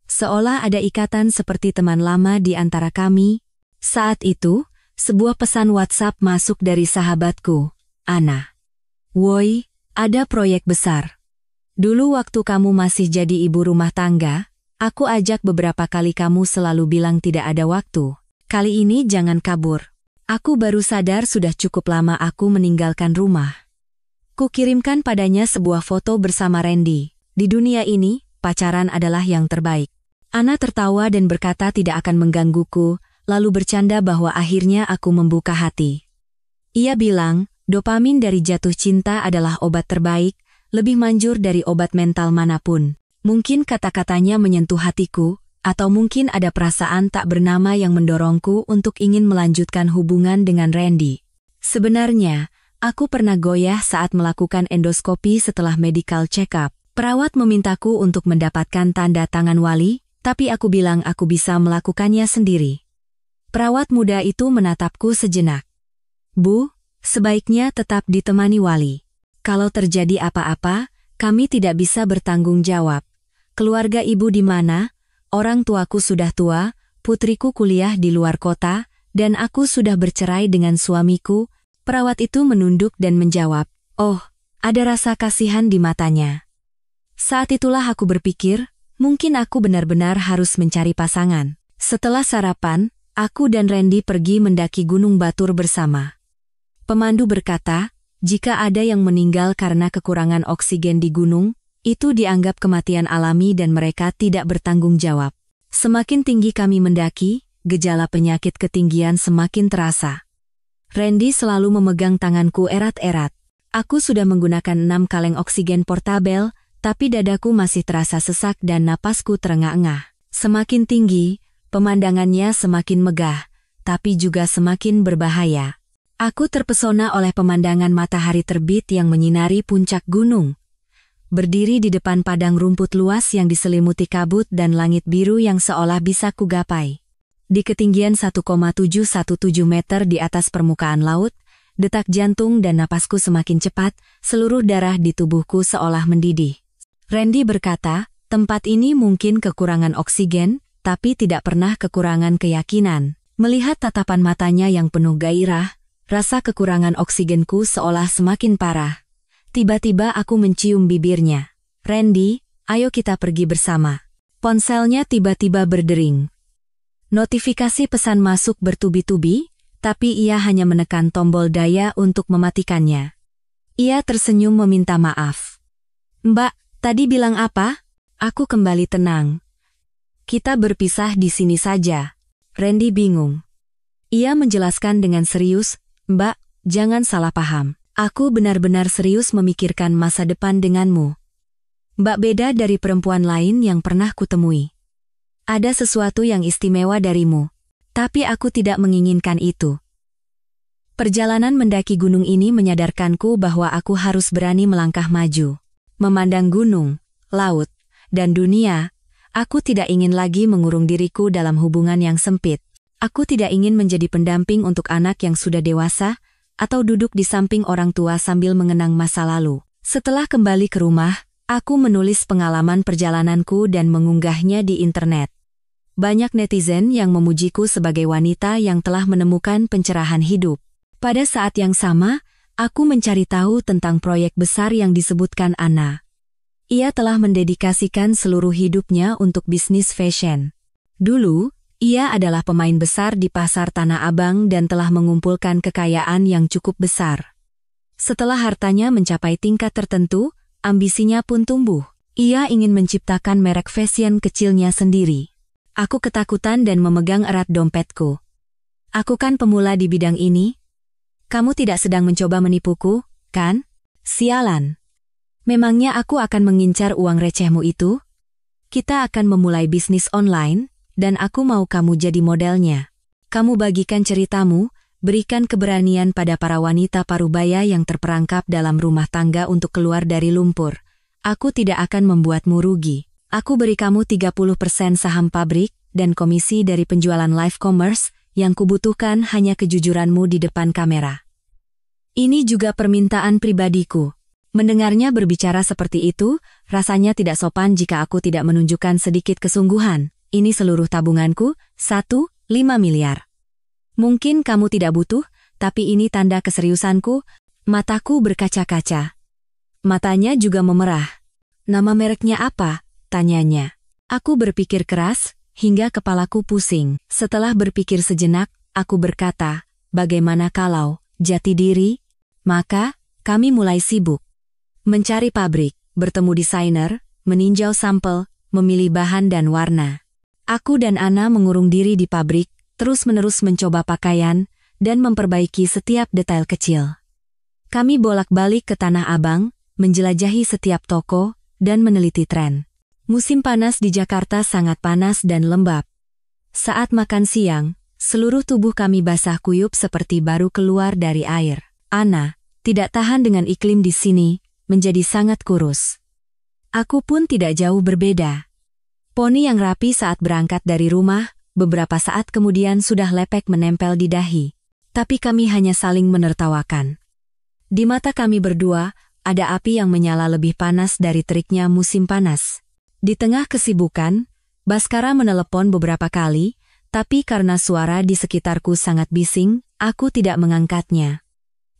Seolah ada ikatan seperti teman lama di antara kami. Saat itu, sebuah pesan WhatsApp masuk dari sahabatku, Ana. "Woi, ada proyek besar. Dulu waktu kamu masih jadi ibu rumah tangga, aku ajak beberapa kali kamu selalu bilang tidak ada waktu. Kali ini jangan kabur. Aku baru sadar sudah cukup lama aku meninggalkan rumah." Kukirimkan padanya sebuah foto bersama Randy. Di dunia ini, pacaran adalah yang terbaik. Ana tertawa dan berkata tidak akan menggangguku, lalu bercanda bahwa akhirnya aku membuka hati. Ia bilang, dopamin dari jatuh cinta adalah obat terbaik, lebih manjur dari obat mental manapun. Mungkin kata-katanya menyentuh hatiku, atau mungkin ada perasaan tak bernama yang mendorongku untuk ingin melanjutkan hubungan dengan Randy. Sebenarnya, aku pernah goyah saat melakukan endoskopi setelah medical check-up. Perawat memintaku untuk mendapatkan tanda tangan wali, tapi aku bilang aku bisa melakukannya sendiri. Perawat muda itu menatapku sejenak. "Bu, sebaiknya tetap ditemani wali. Kalau terjadi apa-apa, kami tidak bisa bertanggung jawab. Keluarga ibu di mana? Orang tuaku sudah tua, putriku kuliah di luar kota, dan aku sudah bercerai dengan suamiku. Perawat itu menunduk dan menjawab, "Oh," ada rasa kasihan di matanya. Saat itulah aku berpikir, mungkin aku benar-benar harus mencari pasangan. Setelah sarapan, aku dan Randy pergi mendaki Gunung Batur bersama. Pemandu berkata, jika ada yang meninggal karena kekurangan oksigen di gunung, itu dianggap kematian alami dan mereka tidak bertanggung jawab. Semakin tinggi kami mendaki, gejala penyakit ketinggian semakin terasa. Randy selalu memegang tanganku erat-erat. Aku sudah menggunakan 6 kaleng oksigen portabel, tapi dadaku masih terasa sesak dan napasku terengah-engah. Semakin tinggi, pemandangannya semakin megah, tapi juga semakin berbahaya. Aku terpesona oleh pemandangan matahari terbit yang menyinari puncak gunung. Berdiri di depan padang rumput luas yang diselimuti kabut dan langit biru yang seolah bisa kugapai. Di ketinggian 1,717 meter di atas permukaan laut, detak jantung dan napasku semakin cepat, seluruh darah di tubuhku seolah mendidih. Randy berkata, tempat ini mungkin kekurangan oksigen, tapi tidak pernah kekurangan keyakinan. Melihat tatapan matanya yang penuh gairah, rasa kekurangan oksigenku seolah semakin parah. Tiba-tiba aku mencium bibirnya. "Randy, ayo kita pergi bersama." Ponselnya tiba-tiba berdering. Notifikasi pesan masuk bertubi-tubi, tapi ia hanya menekan tombol daya untuk mematikannya. Ia tersenyum meminta maaf. "Mbak, tadi bilang apa?" Aku kembali tenang. "Kita berpisah di sini saja." Randy bingung. Ia menjelaskan dengan serius, "Mbak, jangan salah paham. Aku benar-benar serius memikirkan masa depan denganmu. Mbak beda dari perempuan lain yang pernah kutemui. Ada sesuatu yang istimewa darimu, tapi aku tidak menginginkan itu." Perjalanan mendaki gunung ini menyadarkanku bahwa aku harus berani melangkah maju. Memandang gunung, laut, dan dunia, aku tidak ingin lagi mengurung diriku dalam hubungan yang sempit. Aku tidak ingin menjadi pendamping untuk anak yang sudah dewasa, atau duduk di samping orang tua sambil mengenang masa lalu. Setelah kembali ke rumah, aku menulis pengalaman perjalananku dan mengunggahnya di internet. Banyak netizen yang memujiku sebagai wanita yang telah menemukan pencerahan hidup. Pada saat yang sama, aku mencari tahu tentang proyek besar yang disebutkan Anna. Ia telah mendedikasikan seluruh hidupnya untuk bisnis fashion. Dulu, ia adalah pemain besar di pasar Tanah Abang dan telah mengumpulkan kekayaan yang cukup besar. Setelah hartanya mencapai tingkat tertentu, ambisinya pun tumbuh. Ia ingin menciptakan merek fashion kecilnya sendiri. Aku ketakutan dan memegang erat dompetku. "Aku kan pemula di bidang ini. Kamu tidak sedang mencoba menipuku, kan? Sialan. Memangnya aku akan mengincar uang recehmu itu? Kita akan memulai bisnis online, dan aku mau kamu jadi modelnya. Kamu bagikan ceritamu, berikan keberanian pada para wanita parubaya yang terperangkap dalam rumah tangga untuk keluar dari lumpur. Aku tidak akan membuatmu rugi. Aku beri kamu 30% saham pabrik dan komisi dari penjualan live commerce, yang kubutuhkan hanya kejujuranmu di depan kamera." Ini juga permintaan pribadiku. Mendengarnya berbicara seperti itu, rasanya tidak sopan jika aku tidak menunjukkan sedikit kesungguhan. "Ini seluruh tabunganku, 1,5 miliar. Mungkin kamu tidak butuh, tapi ini tanda keseriusanku." Mataku berkaca-kaca. Matanya juga memerah. "Nama mereknya apa?" tanyanya. Aku berpikir keras, hingga kepalaku pusing. Setelah berpikir sejenak, aku berkata, "Bagaimana kalau jati diri?" Maka, kami mulai sibuk. Mencari pabrik, bertemu desainer, meninjau sampel, memilih bahan dan warna. Aku dan Anna mengurung diri di pabrik, terus-menerus mencoba pakaian, dan memperbaiki setiap detail kecil. Kami bolak-balik ke Tanah Abang, menjelajahi setiap toko, dan meneliti tren. Musim panas di Jakarta sangat panas dan lembab. Saat makan siang, seluruh tubuh kami basah kuyup seperti baru keluar dari air. Anna, tidak tahan dengan iklim di sini, menjadi sangat kurus. Aku pun tidak jauh berbeda. Poni yang rapi saat berangkat dari rumah, beberapa saat kemudian sudah lepek menempel di dahi. Tapi kami hanya saling menertawakan. Di mata kami berdua, ada api yang menyala lebih panas dari teriknya musim panas. Di tengah kesibukan, Baskara menelepon beberapa kali, tapi karena suara di sekitarku sangat bising, aku tidak mengangkatnya.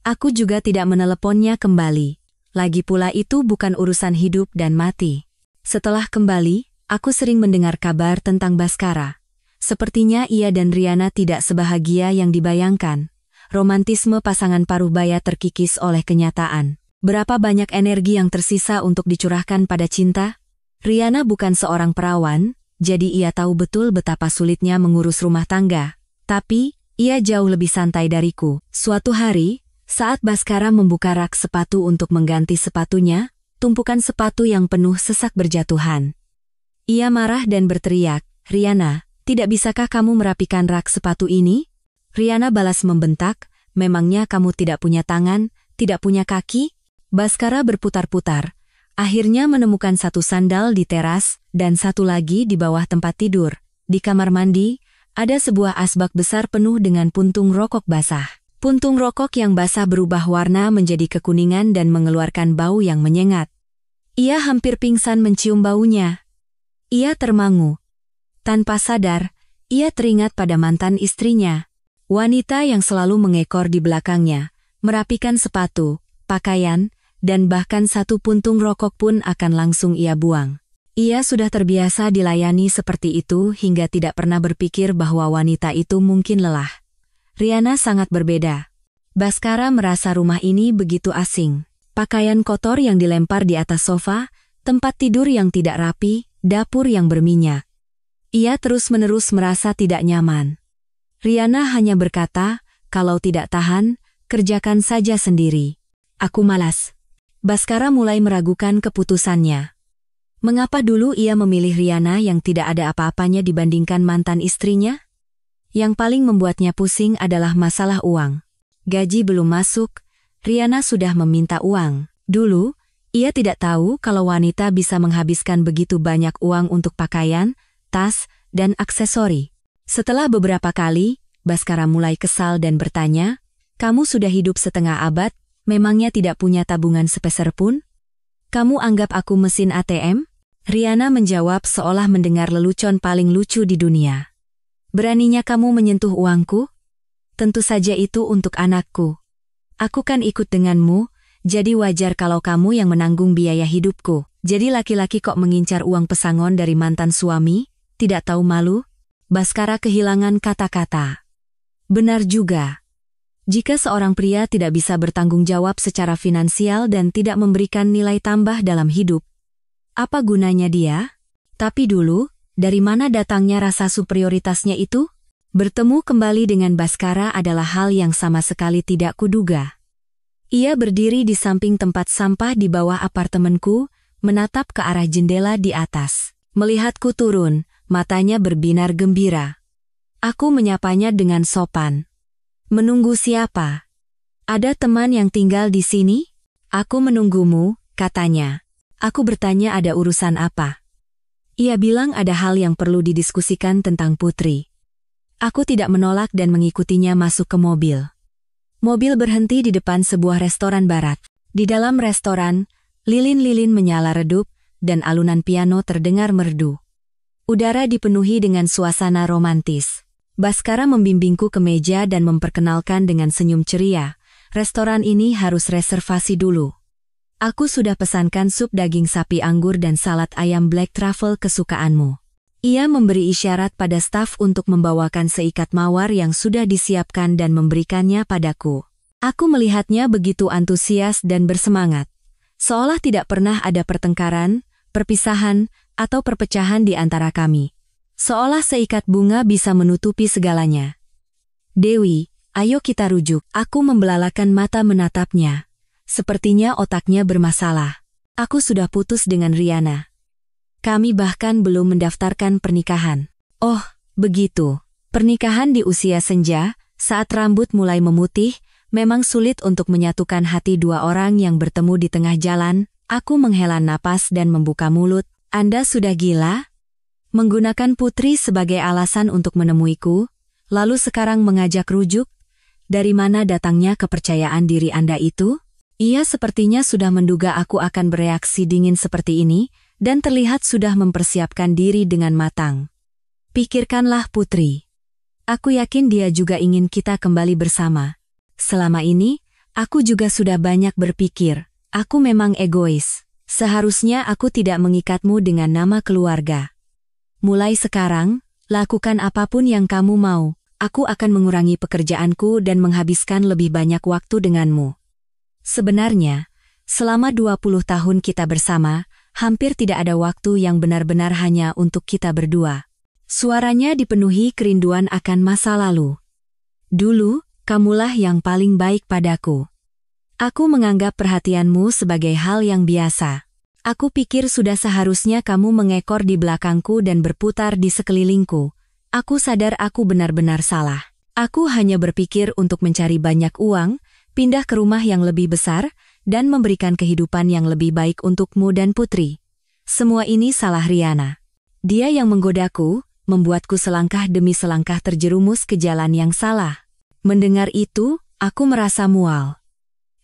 Aku juga tidak meneleponnya kembali. Lagi pula itu bukan urusan hidup dan mati. Setelah kembali, aku sering mendengar kabar tentang Baskara. Sepertinya ia dan Riana tidak sebahagia yang dibayangkan. Romantisme pasangan paruh baya terkikis oleh kenyataan. Berapa banyak energi yang tersisa untuk dicurahkan pada cinta? Riana bukan seorang perawan, jadi ia tahu betul betapa sulitnya mengurus rumah tangga. Tapi, ia jauh lebih santai dariku. Suatu hari, saat Baskara membuka rak sepatu untuk mengganti sepatunya, tumpukan sepatu yang penuh sesak berjatuhan. Ia marah dan berteriak, "Riana, tidak bisakah kamu merapikan rak sepatu ini?" Riana balas membentak, "Memangnya kamu tidak punya tangan, tidak punya kaki?" Baskara berputar-putar. Akhirnya menemukan satu sandal di teras dan satu lagi di bawah tempat tidur. Di kamar mandi, ada sebuah asbak besar penuh dengan puntung rokok basah. Puntung rokok yang basah berubah warna menjadi kekuningan dan mengeluarkan bau yang menyengat. Ia hampir pingsan mencium baunya. Ia termangu. Tanpa sadar, ia teringat pada mantan istrinya. Wanita yang selalu mengekor di belakangnya, merapikan sepatu, pakaian, dan bahkan satu puntung rokok pun akan langsung ia buang. Ia sudah terbiasa dilayani seperti itu hingga tidak pernah berpikir bahwa wanita itu mungkin lelah. Riana sangat berbeda. Baskara merasa rumah ini begitu asing. Pakaian kotor yang dilempar di atas sofa, tempat tidur yang tidak rapi, dapur yang berminyak. Ia terus-menerus merasa tidak nyaman. Riana hanya berkata, "Kalau tidak tahan, kerjakan saja sendiri. Aku malas." Baskara mulai meragukan keputusannya. Mengapa dulu ia memilih Riana yang tidak ada apa-apanya dibandingkan mantan istrinya? Yang paling membuatnya pusing adalah masalah uang. Gaji belum masuk, Riana sudah meminta uang. Dulu, ia tidak tahu kalau wanita bisa menghabiskan begitu banyak uang untuk pakaian, tas, dan aksesori. Setelah beberapa kali, Baskara mulai kesal dan bertanya, "Kamu sudah hidup setengah abad, memangnya tidak punya tabungan sepeser pun? Kamu anggap aku mesin ATM?" Riana menjawab seolah mendengar lelucon paling lucu di dunia. "Beraninya kamu menyentuh uangku? Tentu saja itu untuk anakku. Aku kan ikut denganmu, jadi wajar kalau kamu yang menanggung biaya hidupku. Jadi laki-laki kok mengincar uang pesangon dari mantan suami? Tidak tahu malu?" Baskara kehilangan kata-kata. Benar juga. Jika seorang pria tidak bisa bertanggung jawab secara finansial dan tidak memberikan nilai tambah dalam hidup, apa gunanya dia? Tapi dulu, dari mana datangnya rasa superioritasnya itu? Bertemu kembali dengan Baskara adalah hal yang sama sekali tidak kuduga. Ia berdiri di samping tempat sampah di bawah apartemenku, menatap ke arah jendela di atas. Melihatku turun, matanya berbinar gembira. Aku menyapanya dengan sopan. "Menunggu siapa? Ada teman yang tinggal di sini?" "Aku menunggumu," katanya. Aku bertanya ada urusan apa. Ia bilang ada hal yang perlu didiskusikan tentang Putri. Aku tidak menolak dan mengikutinya masuk ke mobil. Mobil berhenti di depan sebuah restoran barat. Di dalam restoran, lilin-lilin menyala redup dan alunan piano terdengar merdu. Udara dipenuhi dengan suasana romantis. Baskara membimbingku ke meja dan memperkenalkan dengan senyum ceria. "Restoran ini harus reservasi dulu. Aku sudah pesankan sup daging sapi anggur dan salad ayam black truffle kesukaanmu." Ia memberi isyarat pada staf untuk membawakan seikat mawar yang sudah disiapkan dan memberikannya padaku. Aku melihatnya begitu antusias dan bersemangat. Seolah tidak pernah ada pertengkaran, perpisahan, atau perpecahan di antara kami. Seolah seikat bunga bisa menutupi segalanya. "Dewi, ayo kita rujuk." Aku membelalakan mata menatapnya. Sepertinya otaknya bermasalah. Aku sudah putus dengan Riana. Kami bahkan belum mendaftarkan pernikahan. Oh, begitu. Pernikahan di usia senja, saat rambut mulai memutih, memang sulit untuk menyatukan hati dua orang yang bertemu di tengah jalan. Aku menghela napas dan membuka mulut. "Anda sudah gila? Menggunakan Putri sebagai alasan untuk menemuiku, lalu sekarang mengajak rujuk? Dari mana datangnya kepercayaan diri Anda itu?" Ia sepertinya sudah menduga aku akan bereaksi dingin seperti ini, dan terlihat sudah mempersiapkan diri dengan matang. "Pikirkanlah Putri. Aku yakin dia juga ingin kita kembali bersama. Selama ini, Aku juga sudah banyak berpikir. Aku memang egois. Seharusnya aku tidak mengikatmu dengan nama keluarga. Mulai sekarang, lakukan apapun yang kamu mau. Aku akan mengurangi pekerjaanku dan menghabiskan lebih banyak waktu denganmu. Sebenarnya, selama 20 tahun kita bersama, hampir tidak ada waktu yang benar-benar hanya untuk kita berdua. Suaranya dipenuhi kerinduan akan masa lalu. Dulu, kamulah yang paling baik padaku. Aku menganggap perhatianmu sebagai hal yang biasa. Aku pikir sudah seharusnya kamu mengekor di belakangku dan berputar di sekelilingku. Aku sadar aku benar-benar salah. Aku hanya berpikir untuk mencari banyak uang, pindah ke rumah yang lebih besar, dan memberikan kehidupan yang lebih baik untukmu dan Putri. Semua ini salah Riana. Dia yang menggodaku, membuatku selangkah demi selangkah terjerumus ke jalan yang salah. Mendengar itu, aku merasa mual.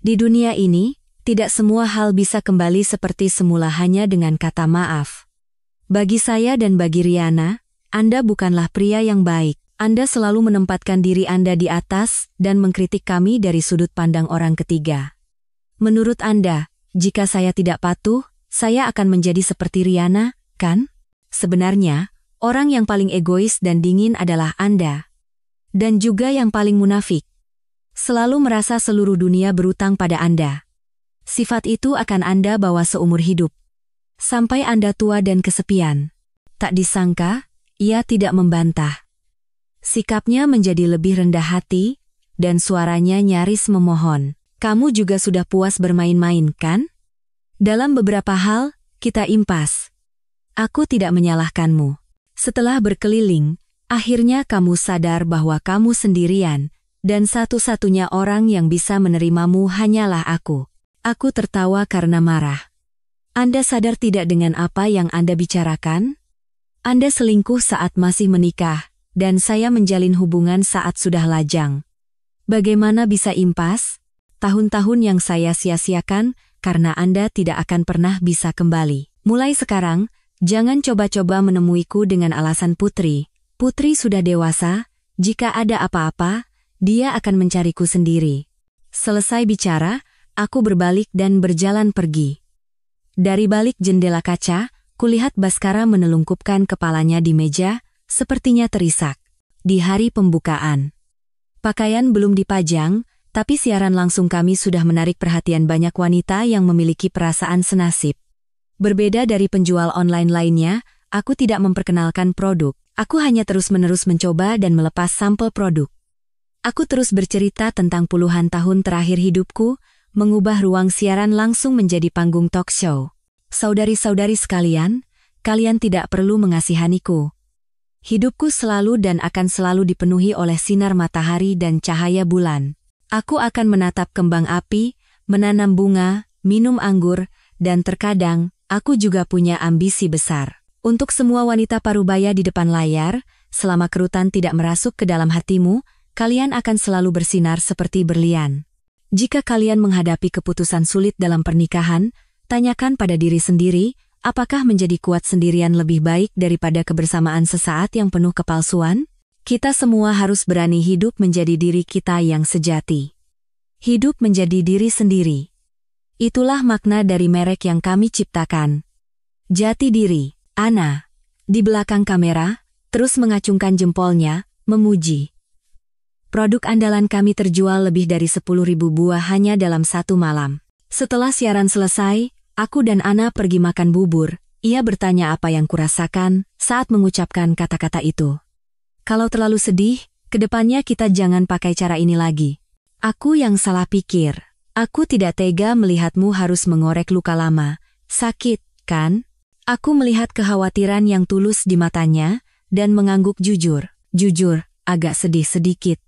Di dunia ini, tidak semua hal bisa kembali seperti semula hanya dengan kata maaf. Bagi saya dan bagi Riana, Anda bukanlah pria yang baik. Anda selalu menempatkan diri Anda di atas dan mengkritik kami dari sudut pandang orang ketiga. Menurut Anda, jika saya tidak patuh, saya akan menjadi seperti Riana, kan? Sebenarnya, orang yang paling egois dan dingin adalah Anda. Dan juga yang paling munafik. Selalu merasa seluruh dunia berutang pada Anda. Sifat itu akan Anda bawa seumur hidup. Sampai Anda tua dan kesepian. Tak disangka, ia tidak membantah. Sikapnya menjadi lebih rendah hati, dan suaranya nyaris memohon. Kamu juga sudah puas bermain-main, kan? Dalam beberapa hal, kita impas. Aku tidak menyalahkanmu. Setelah berkeliling, akhirnya kamu sadar bahwa kamu sendirian, dan satu-satunya orang yang bisa menerimamu hanyalah aku. Aku tertawa karena marah. Anda sadar tidak dengan apa yang Anda bicarakan? Anda selingkuh saat masih menikah, dan saya menjalin hubungan saat sudah lajang. Bagaimana bisa impas? Tahun-tahun yang saya sia-siakan, karena Anda tidak akan pernah bisa kembali. Mulai sekarang, jangan coba-coba menemuiku dengan alasan Putri. Putri sudah dewasa, jika ada apa-apa, dia akan mencariku sendiri. Selesai bicara, aku berbalik dan berjalan pergi. Dari balik jendela kaca, kulihat Baskara menelungkupkan kepalanya di meja, sepertinya terisak. Di hari pembukaan. Pakaian belum dipajang, tapi siaran langsung kami sudah menarik perhatian banyak wanita yang memiliki perasaan senasib. Berbeda dari penjual online lainnya, aku tidak memperkenalkan produk. Aku hanya terus-menerus mencoba dan melepas sampel produk. Aku terus bercerita tentang puluhan tahun terakhir hidupku, mengubah ruang siaran langsung menjadi panggung talk show. Saudari-saudari sekalian, kalian tidak perlu mengasihaniku. Hidupku selalu dan akan selalu dipenuhi oleh sinar matahari dan cahaya bulan. Aku akan menatap kembang api, menanam bunga, minum anggur, dan terkadang, aku juga punya ambisi besar. Untuk semua wanita parubaya di depan layar, selama kerutan tidak merasuk ke dalam hatimu, kalian akan selalu bersinar seperti berlian. Jika kalian menghadapi keputusan sulit dalam pernikahan, tanyakan pada diri sendiri, apakah menjadi kuat sendirian lebih baik daripada kebersamaan sesaat yang penuh kepalsuan? Kita semua harus berani hidup menjadi diri kita yang sejati. Hidup menjadi diri sendiri. Itulah makna dari merek yang kami ciptakan. Jati diri. Ana, di belakang kamera, terus mengacungkan jempolnya, memuji. Produk andalan kami terjual lebih dari 10.000 buah hanya dalam satu malam. Setelah siaran selesai, aku dan Ana pergi makan bubur. Ia bertanya apa yang kurasakan saat mengucapkan kata-kata itu. Kalau terlalu sedih, kedepannya kita jangan pakai cara ini lagi. Aku yang salah pikir. Aku tidak tega melihatmu harus mengorek luka lama. Sakit, kan? Aku melihat kekhawatiran yang tulus di matanya, dan mengangguk jujur. Jujur, agak sedih sedikit.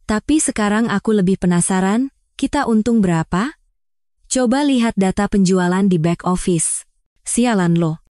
Tapi sekarang aku lebih penasaran, kita untung berapa? Coba lihat data penjualan di back office. Sialan loh,